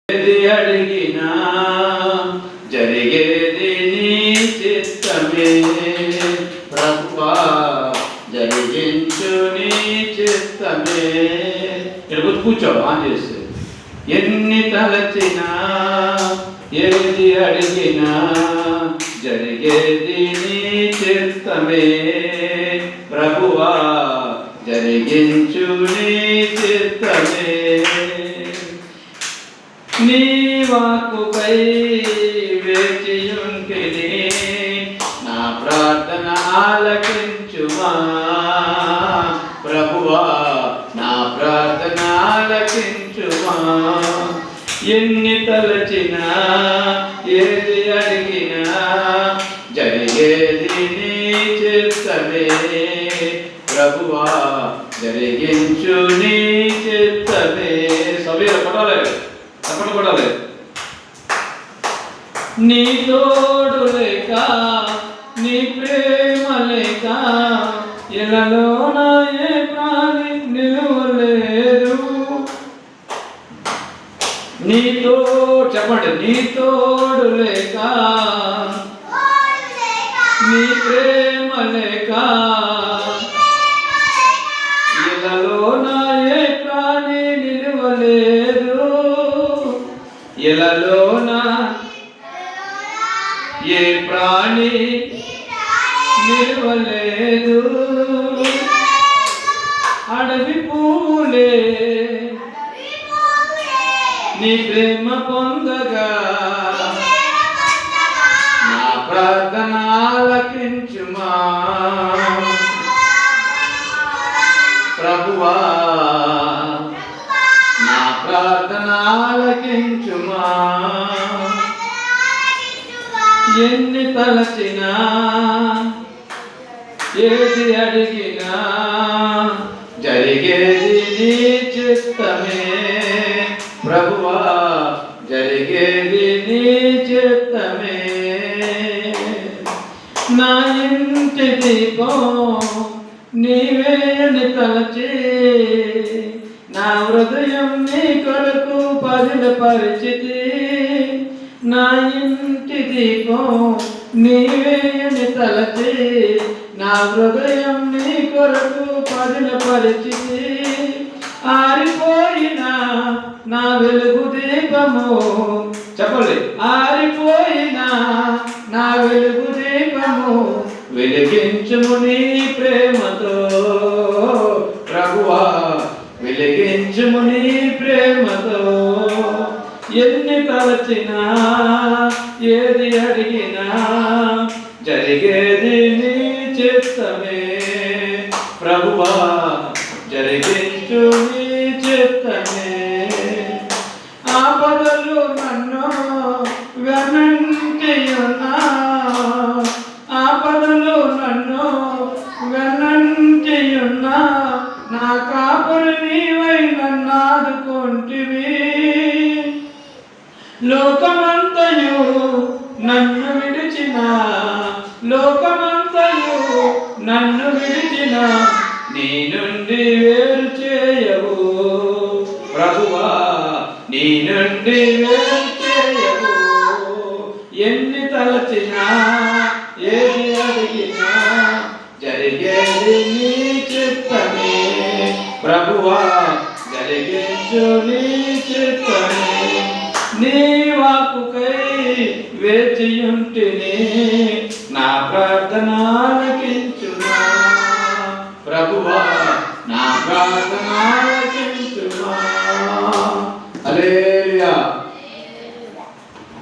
ఏది అడిగినా జరిగేది నీ చిత్తమే ప్రభువా, జరిగించు నీ చిత్తమే. ఇక్కడ కూర్చో ఆన్ చేస్తే. ఎన్ని తలచినా ఏది అడిగినా జరిగేది నీ చిత్తమే ప్రభువా, జరిగించు నీ చిత్తమే. నీ వాక్కుకై వేచియుంటిని, నా ప్రార్థన ఆలకించుమా ప్రభువా, నా ప్రార్థన ఆలకించుమా. ఎన్ని తలచినా ఏది అడిగినా జరిగేది నీ చిత్తమే ప్రభువా, జరిగించు నీ చిత్తమే. సభ్యులు పడాలి, తప్పని పడాలి. నీ తోడు లేక, నీ ప్రేమ లేక ఇలాలో నా ఏ ప్రాణి నిలువలేదు. నీతో చెప్పండి, నీ తోడు లేక, నీ ప్రేమ లేక ఇలాలో నా ఏ ప్రాణి నిలువలేదు. ఇలాలోన ఏ ప్రాణి నిలవలేదు. అడవి పూలే నీ ప్రేమ పొందగా, నా ప్రార్థన ఆలకించుమా ప్రభువా, నా ప్రార్థన ఆలకించుమా. ఎన్ని తలచినా ఏది అడిగినా జరిగేది నీ చిత్తమే ప్రభువా, జరిగేది నీ చిత్తమే. నా ఇంటి దీపం నీవేని తలచి, నా హృదయం నీ కొరకు పదిలపరిచితి. నా ఇంటి దీపం నీవేని తలచి, నా హృదయం నీ కొరకు పదిలపరిచితి. ఆరిపోయిన నా వెలుగు దీపము, చెప్పండి, ఆరిపోయిన నా వెలుగు దీపము వెలిగించుము నీ ప్రేమతో ప్రభువా, వెలిగించుము నీ ప్రేమతో. ఎన్ని తలచినా ఏది అడిగినా జరిగేది నీ చిత్తమే ప్రభువా, జరిగించు నీ చిత్తమే. ఆపదలు నన్ను వెన్నంటియున్నా, ఆపదలు నన్ను వెన్నంటియున్నా, నా కాపురి నీవై నన్నాదుకొంటివి. లోకమంతయు నన్ను విడిచిన, లోకమంతయు నన్ను విడిచిన, నీ నుండి వేరు చేయవు ప్రభువా, నీ నుండి వేరు చేయవు. ఎన్ని తలచినా ఏది అడిగినా జరిగేది నీ చిత్తమే ప్రభువా, జరిగించు నీ చిత్తమే. నీ వాక్కుకై వేచియుంటిని, నా ప్రార్థన ఆలకించుమా ప్రభువా, నా ప్రార్థన